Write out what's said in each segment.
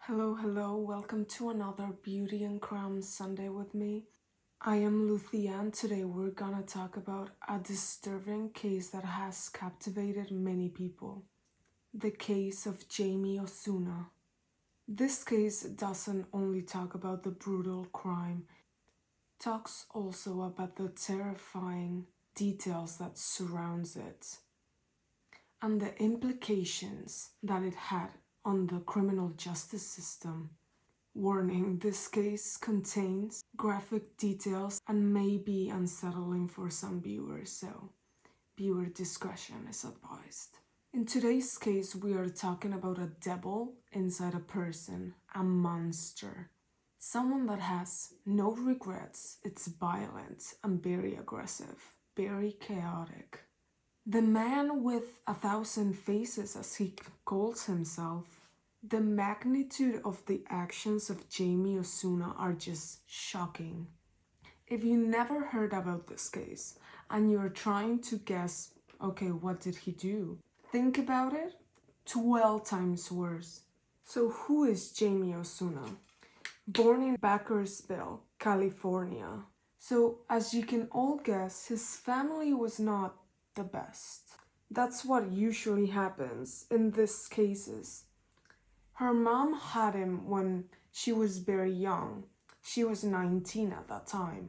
Hello, welcome to another Beauty and Crime Sunday with me. I am Luthia and today we're gonna talk about a disturbing case that has captivated many people. The case of Jaime Osuna. This case doesn't only talk about the brutal crime, it talks also about the terrifying details that surrounds it and the implications that it had on the criminal justice system. Warning, this case contains graphic details and may be unsettling for some viewers, so viewer discretion is advised. In today's case, we are talking about a devil inside a person, a monster. Someone that has no regrets, it's violent and very aggressive, very chaotic. The man with 1,000 faces, as he calls himself. The magnitude of the actions of Jaime Osuna are just shocking. If you never heard about this case and you're trying to guess, okay, what did he do? Think about it, 12 times worse. So who is Jaime Osuna? Born in Bakersville, California. So as you can all guess, his family was not the best. That's what usually happens in these cases. Her mom had him when she was very young. She was 19 at that time.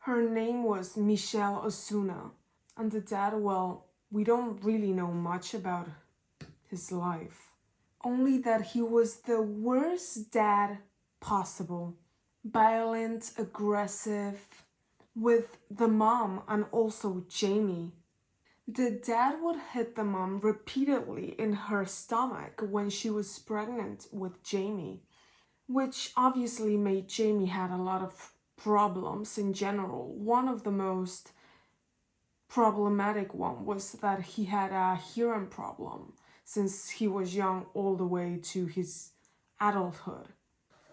Her name was Michelle Osuna. And the dad, well, we don't really know much about his life. Only that he was the worst dad possible. Violent, aggressive, with the mom and also Jaime. The dad would hit the mom repeatedly in her stomach when she was pregnant with Jaime, which obviously made Jaime had a lot of problems in general. One of the most problematic one was that he had a hearing problem since he was young all the way to his adulthood.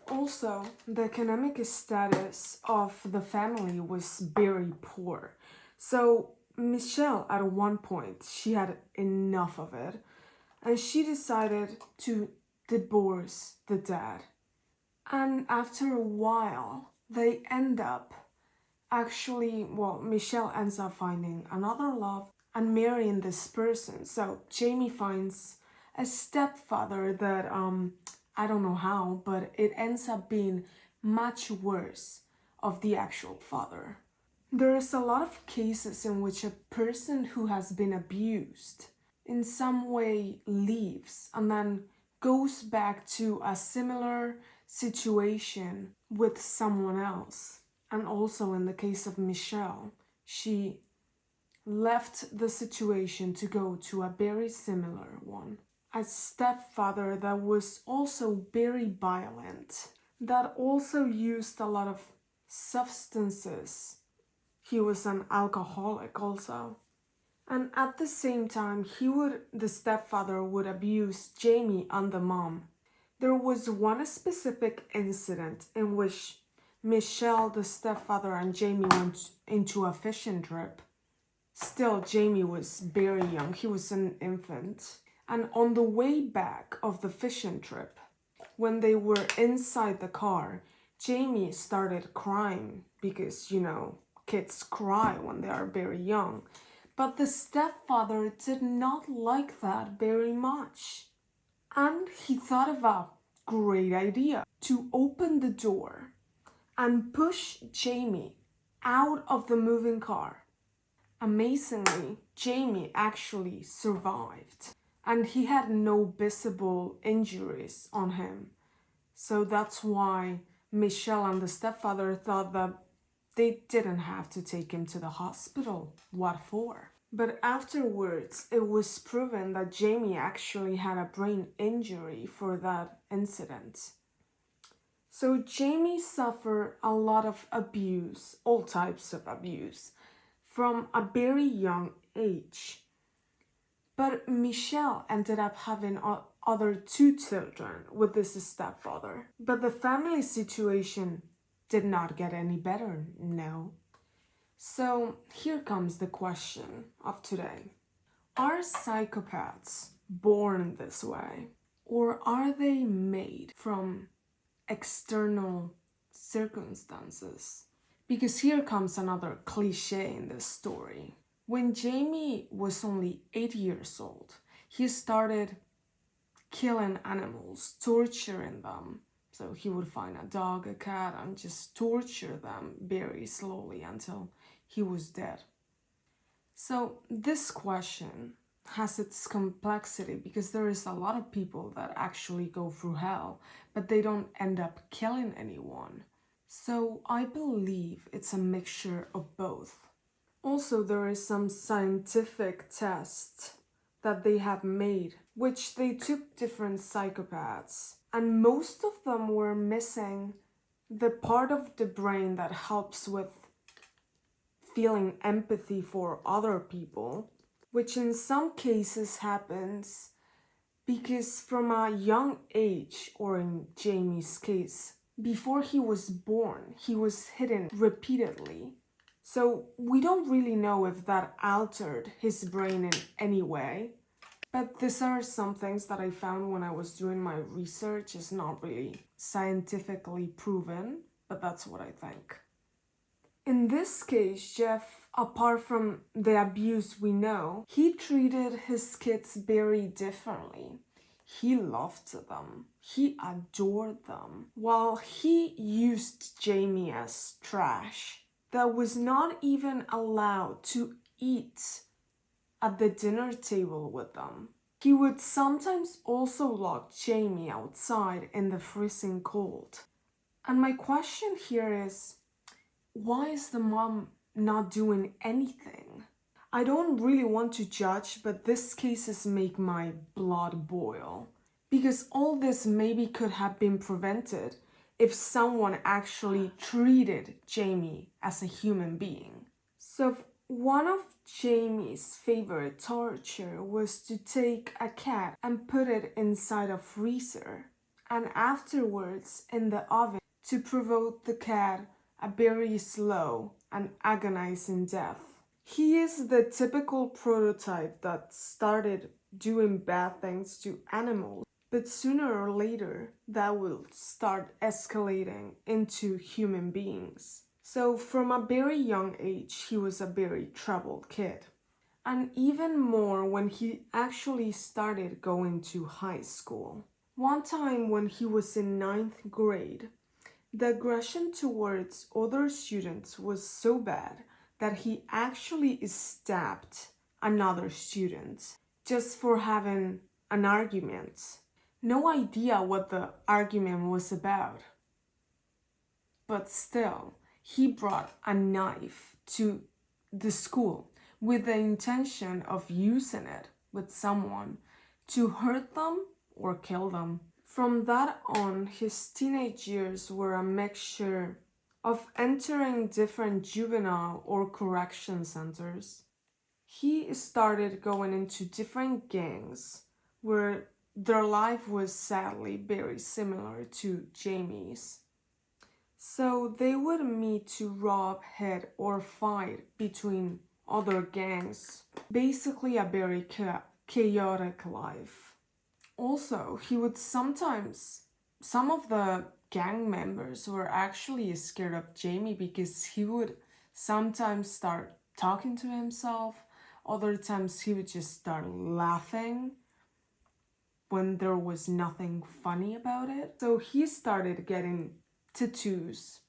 Also, the economic status of the family was very poor. So Michelle, at one point, she had enough of it, and she decided to divorce the dad. And after a while, they end up Michelle ends up finding another love and marrying this person. So Jaime finds a stepfather that, I don't know how, but it ends up being much worse of the actual father. There is a lot of cases in which a person who has been abused in some way leaves and then goes back to a similar situation with someone else. And also in the case of Michelle, she left the situation to go to a very similar one. A stepfather that was also very violent, that also used a lot of substances. He was an alcoholic also. And at the same time, the stepfather would abuse Jaime and the mom. There was one specific incident in which Michelle, the stepfather, and Jaime went into a fishing trip. Still, Jaime was very young. He was an infant. And on the way back of the fishing trip, when they were inside the car, Jaime started crying because, kids cry when they are very young. But the stepfather did not like that very much. And he thought of a great idea to open the door and push Jaime out of the moving car. Amazingly, Jaime actually survived. And he had no visible injuries on him. So that's why Michelle and the stepfather thought that they didn't have to take him to the hospital. What for? But afterwards, it was proven that Jaime actually had a brain injury for that incident. So Jaime suffered a lot of abuse, all types of abuse, from a very young age. But Michelle ended up having other 2 children with this stepfather. But the family situation did not get any better, no. So here comes the question of today. Are psychopaths born this way? Or are they made from external circumstances? Because here comes another cliche in this story. When Jaime was only 8 years old, he started killing animals, torturing them. So he would find a dog, a cat, and just torture them very slowly until he was dead. So this question has its complexity because there is a lot of people that actually go through hell, but they don't end up killing anyone. So I believe it's a mixture of both. Also, there is some scientific tests that they have made, which they took different psychopaths, and most of them were missing the part of the brain that helps with feeling empathy for other people, which in some cases happens because from a young age, or in Jaime's case, before he was born, he was hidden repeatedly. So we don't really know if that altered his brain in any way. But these are some things that I found when I was doing my research. It's not really scientifically proven, but that's what I think. In this case, Jeff, apart from the abuse we know, he treated his kids very differently. He loved them. He adored them. While he used Jaime as trash that was not even allowed to eat at the dinner table with them. He would sometimes also lock Jaime outside in the freezing cold. And my question here is, why is the mom not doing anything? I don't really want to judge, but these cases make my blood boil. Because all this maybe could have been prevented if someone actually treated Jaime as a human being. So one of Jaime's favorite torture was to take a cat and put it inside a freezer, and afterwards in the oven to provoke the cat a very slow and agonizing death. He is the typical prototype that started doing bad things to animals, but sooner or later that will start escalating into human beings. So from a very young age, he was a very troubled kid. And even more when he actually started going to high school. One time when he was in 9th grade, the aggression towards other students was so bad that he actually stabbed another student just for having an argument. No idea what the argument was about. But still, he brought a knife to the school with the intention of using it with someone to hurt them or kill them. From that on, his teenage years were a mixture of entering different juvenile or correction centers. He started going into different gangs where their life was sadly very similar to Jaime's. So they would meet to rob, hit, or fight between other gangs. Basically a very chaotic life. Also, he would sometimes, some of the gang members were actually scared of Jaime because he would sometimes start talking to himself. Other times he would just start laughing when there was nothing funny about it. So he started getting tattoos.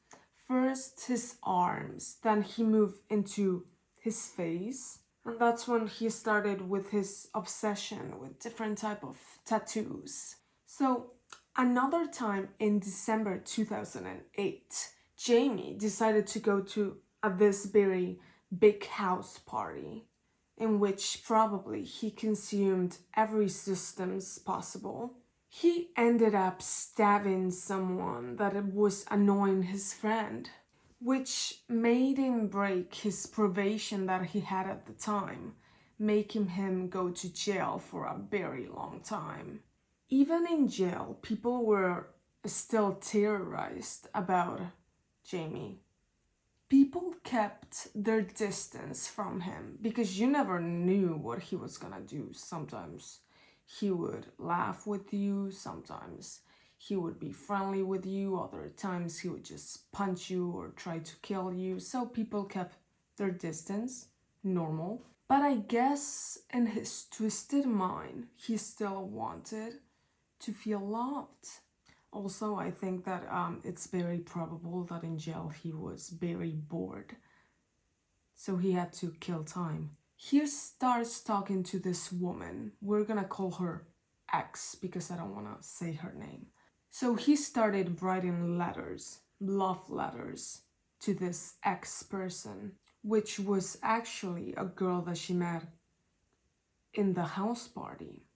First his arms, then he moved into his face. And that's when he started with his obsession with different type of tattoos. So another time in December 2008, Jaime decided to go to this very big house party in which probably he consumed every substance possible. He ended up stabbing someone that was annoying his friend, which made him break his probation that he had at the time, making him go to jail for a very long time. Even in jail, people were still terrorized about Jaime. People kept their distance from him because you never knew what he was gonna do sometimes. He would laugh with you, sometimes he would be friendly with you, other times he would just punch you or try to kill you, so people kept their distance, normal. But I guess in his twisted mind, he still wanted to feel loved. Also, I think that it's very probable that in jail he was very bored, so he had to kill time. He starts talking to this woman. We're gonna call her X because I don't wanna say her name. So he started writing letters, love letters, to this X person, which was actually a girl that she met in the house party.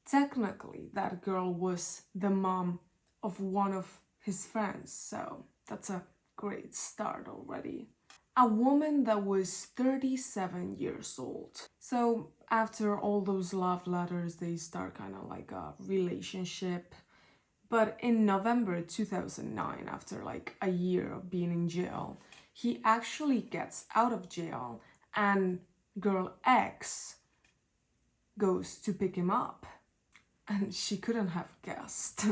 Technically, that girl was the mom of one of his friends, so that's a great start already. A woman that was 37 years old. So after all those love letters, they start kind of like a relationship. But in November 2009, after like a year of being in jail, he actually gets out of jail and girl X goes to pick him up. And she couldn't have guessed.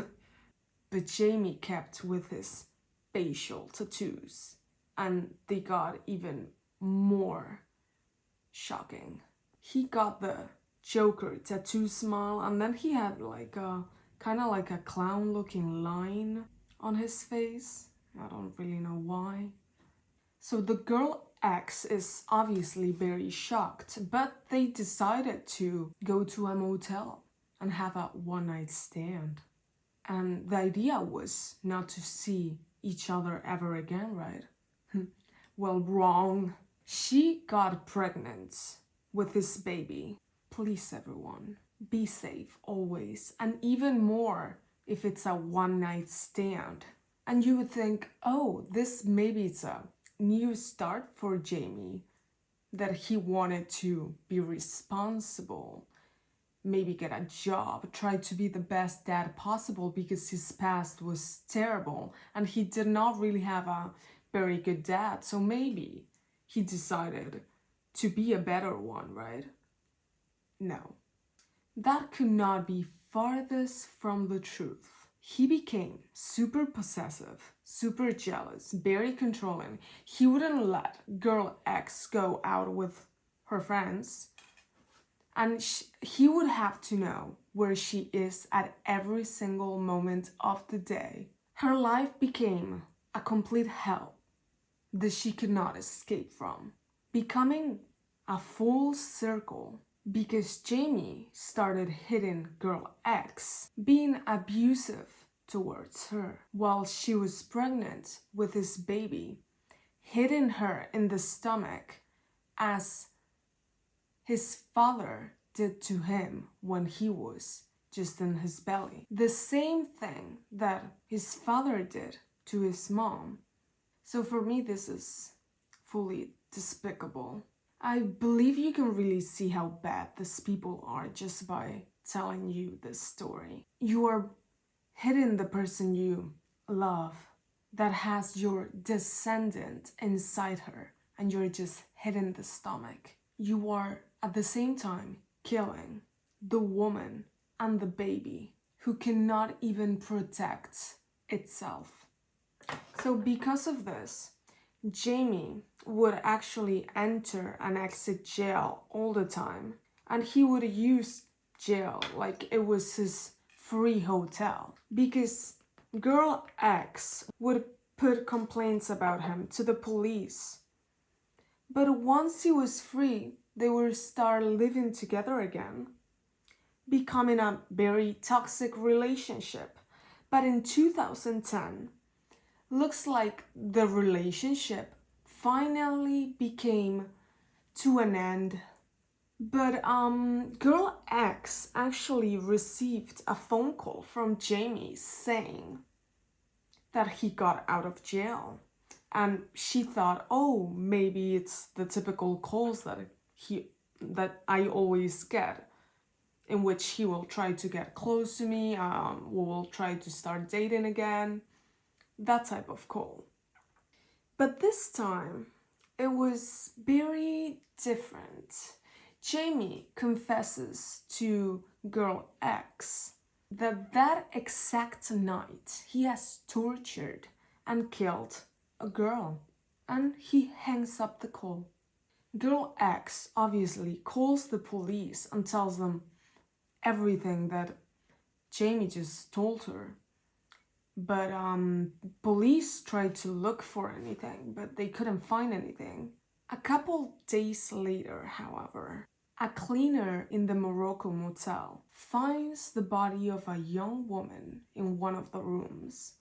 But Jamie kept with his facial tattoos, and they got even more shocking. He got the Joker tattoo smile, and then he had like a kind of like a clown looking line on his face. I don't really know why. So the girl X is obviously very shocked, but they decided to go to a motel and have a one-night stand. And the idea was not to see each other ever again, right? Well, wrong. She got pregnant with this baby. Please, everyone, be safe always, and even more if it's a one-night stand. And you would think, oh, this maybe it's a new start for Jamie, that he wanted to be responsible, maybe get a job, try to be the best dad possible because his past was terrible and he did not really have a very good dad. So maybe he decided to be a better one, right? No. That could not be farthest from the truth. He became super possessive, super jealous, very controlling. He wouldn't let girl X go out with her friends. And he would have to know where she is at every single moment of the day. Her life became a complete hell that she could not escape from, becoming a full circle because Jamie started hitting girl X, being abusive towards her while she was pregnant with his baby, hitting her in the stomach as his father did to him when he was just in his belly. The same thing that his father did to his mom. So for me, this is fully despicable. I believe you can really see how bad these people are just by telling you this story. You are hitting the person you love that has your descendant inside her, and you're just hitting the stomach. You are at the same time killing the woman and the baby who cannot even protect itself. So because of this, Jamie would actually enter and exit jail all the time, and he would use jail like it was his free hotel, because girl X would put complaints about him to the police. But once he was free, they would start living together again, becoming a very toxic relationship. But in 2010, looks like the relationship finally became to an end. But girl X actually received a phone call from Jamie saying that he got out of jail. And she thought, oh, maybe it's the typical calls that I always get, in which he will try to get close to me, we will try to start dating again, that type of call. But this time, it was very different. Jaime confesses to girl X that exact night he has tortured and killed a girl, and he hangs up the call. Girl X obviously calls the police and tells them everything that Jaime just told her. But police tried to look for anything, but they couldn't find anything. A couple days later, however, a cleaner in the Morocco motel finds the body of a young woman in one of the rooms,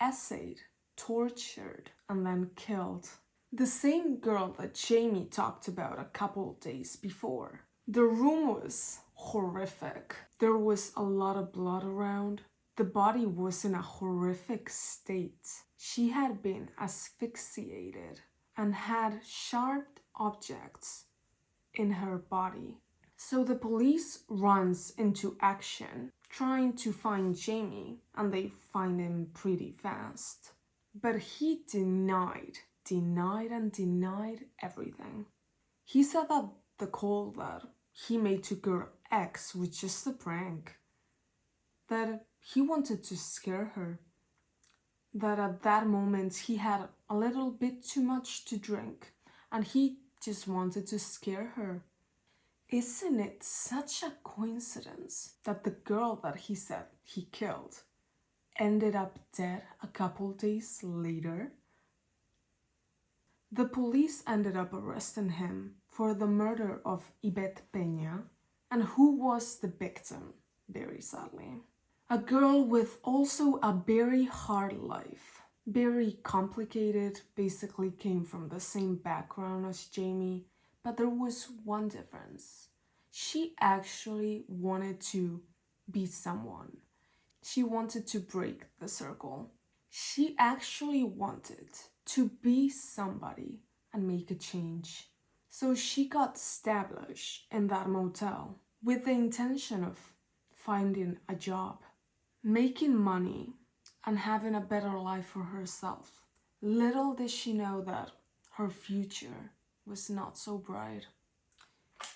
essayed, tortured, and then killed. The same girl that Jaime talked about a couple days before. The room was horrific. There was a lot of blood around. The body was in a horrific state. She had been asphyxiated and had sharp objects in her body. So the police runs into action, trying to find Jaime, and they find him pretty fast. But he denied everything. He said that the call that he made to girl X was just a prank, that he wanted to scare her, that at that moment he had a little bit too much to drink and he just wanted to scare her. Isn't it such a coincidence that the girl that he said he killed ended up dead a couple days later? The police ended up arresting him for the murder of Yvette Peña, and who was the victim, very sadly. A girl with also a very hard life, very complicated, basically came from the same background as Jaime, but there was one difference. She actually wanted to be someone. She wanted to break the circle. She actually wanted to be somebody and make a change. So she got established in that motel with the intention of finding a job, making money, and having a better life for herself. Little did she know that her future was not so bright.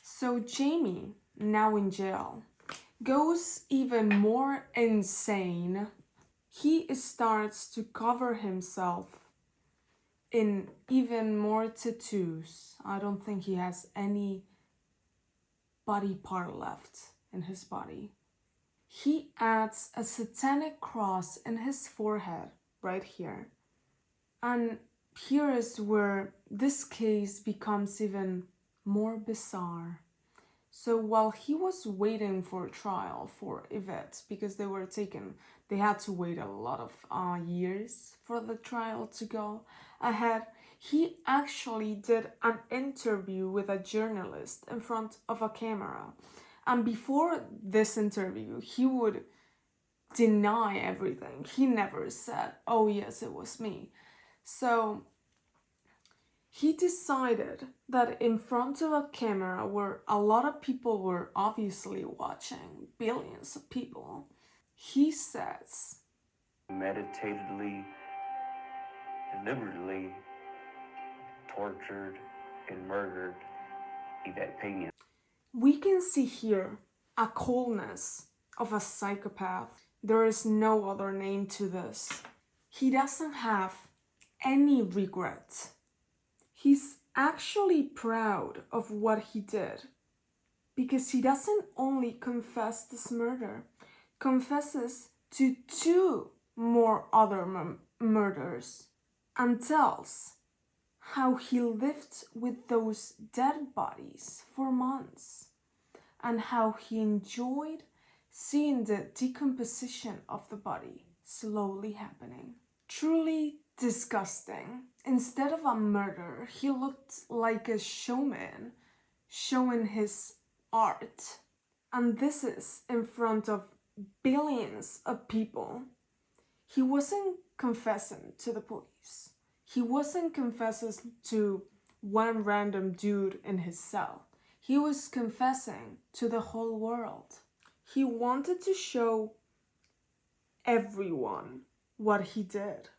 So Jaime, now in jail, goes even more insane. He starts to cover himself in even more tattoos. I don't think he has any body part left in his body. He adds a satanic cross in his forehead, right here. And here is where this case becomes even more bizarre. So while he was waiting for trial for Yvette, because they had to wait a lot of years for the trial to go ahead, he actually did an interview with a journalist in front of a camera. And before this interview, he would deny everything. He never said, "Oh yes, it was me." So he decided that in front of a camera where a lot of people were obviously watching, billions of people, he says, meditatively, deliberately tortured and murdered Yvette Peña. We can see here a coldness of a psychopath. There is no other name to this. He doesn't have any regret. He's actually proud of what he did, because he doesn't only confess this murder, confesses to 2 more other murders, and tells how he lived with those dead bodies for months, and how he enjoyed seeing the decomposition of the body slowly happening. Truly disgusting. Instead of a murder, he looked like a showman showing his art. And this is in front of billions of people. He wasn't confessing to the police. He wasn't confessing to one random dude in his cell. He was confessing to the whole world. He wanted to show everyone what he did.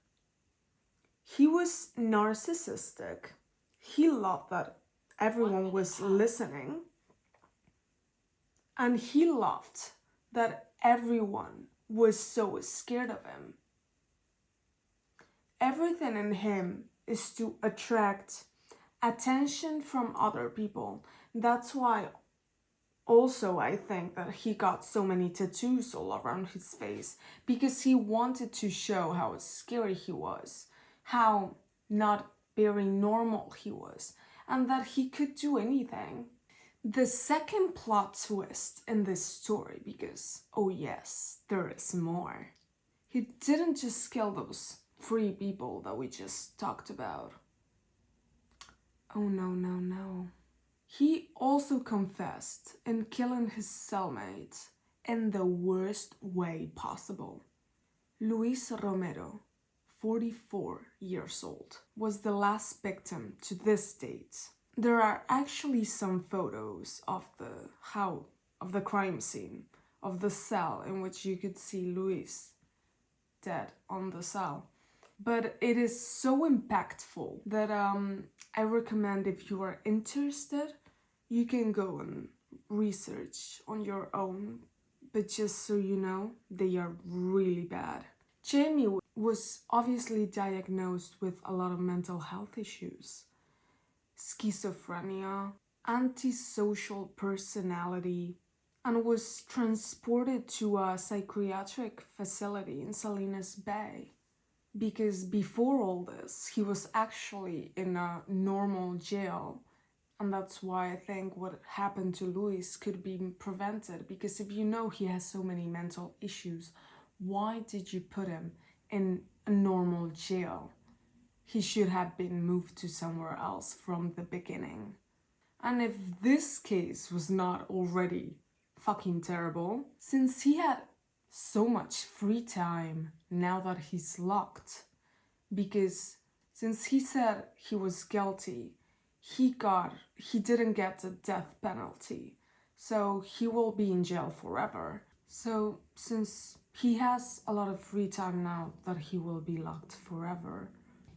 He was narcissistic. He loved that everyone was listening. And he loved that everyone was so scared of him. Everything in him is to attract attention from other people. That's why also I think that he got so many tattoos all around his face, because he wanted to show how scary he was, how not very normal he was, and that he could do anything. The second plot twist in this story, because, oh yes, there is more. He didn't just kill those 3 people that we just talked about. Oh no, no, no. He also confessed in killing his cellmate in the worst way possible. Luis Romero, 44 years old, was the last victim to this date. There are actually some photos of the crime scene, of the cell in which you could see Luis dead on the cell. But it is so impactful that I recommend, if you are interested, you can go and research on your own. But just so you know, they are really bad. Jaime was obviously diagnosed with a lot of mental health issues. Schizophrenia, antisocial personality, and was transported to a psychiatric facility in Salinas Bay. Because before all this, he was actually in a normal jail. And that's why I think what happened to Luis could be prevented. Because if you know he has so many mental issues, why did you put him in a normal jail? He should have been moved to somewhere else from the beginning. And if this case was not already fucking terrible, since he had so much free time now that he's locked, because since he said he was guilty, he didn't get the death penalty, so he will be in jail forever. So since he has a lot of free time now that he will be locked forever,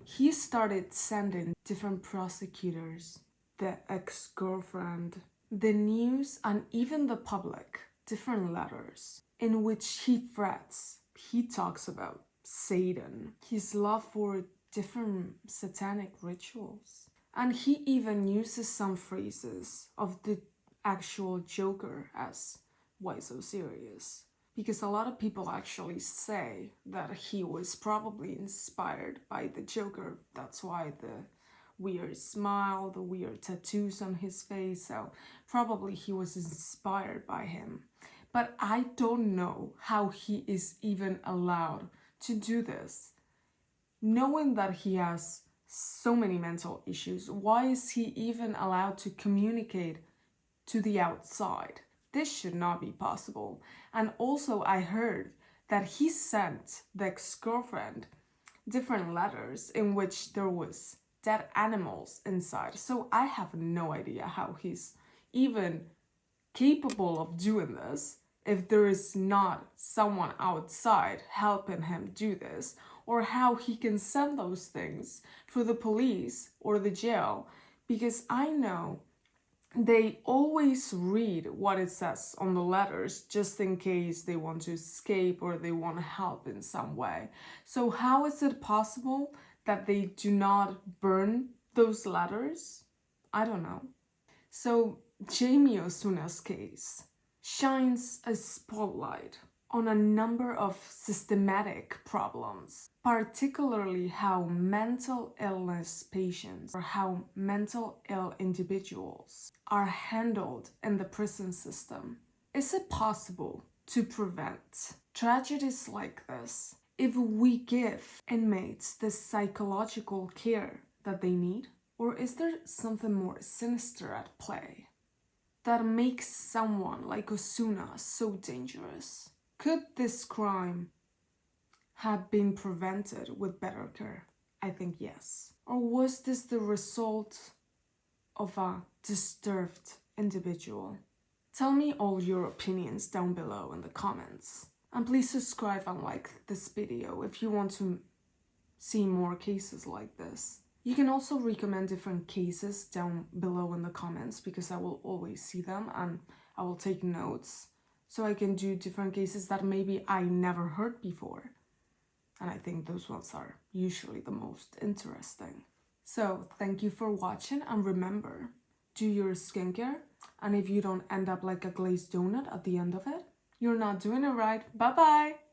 he started sending different prosecutors, the ex-girlfriend, the news, and even the public different letters in which he threats. He talks about Satan, his love for different satanic rituals. And he even uses some phrases of the actual Joker as "why so serious?" Because a lot of people actually say that he was probably inspired by the Joker. That's why the weird smile, the weird tattoos on his face. So probably he was inspired by him. But I don't know how he is even allowed to do this. Knowing that he has so many mental issues, why is he even allowed to communicate to the outside? This should not be possible. And also I heard that he sent the ex-girlfriend different letters in which there was dead animals inside. So I have no idea how he's even capable of doing this if there is not someone outside helping him do this, or how he can send those things to the police or the jail, because I know they always read what it says on the letters just in case they want to escape or they want help in some way. So how is it possible that they do not burn those letters? I don't know. So Jaime Osuna's case shines a spotlight on a number of systematic problems, particularly how mental illness patients or how mental ill individuals are handled in the prison system. Is it possible to prevent tragedies like this if we give inmates the psychological care that they need? Or is there something more sinister at play that makes someone like Osuna so dangerous? Could this crime have been prevented with better care? I think yes. Or was this the result of a disturbed individual? Tell me all your opinions down below in the comments. And please subscribe and like this video if you want to see more cases like this. You can also recommend different cases down below in the comments because I will always see them and I will take notes so I can do different cases that maybe I never heard before. And I think those ones are usually the most interesting. So thank you for watching, and remember, do your skincare, and if you don't end up like a glazed donut at the end of it, you're not doing it right. Bye bye!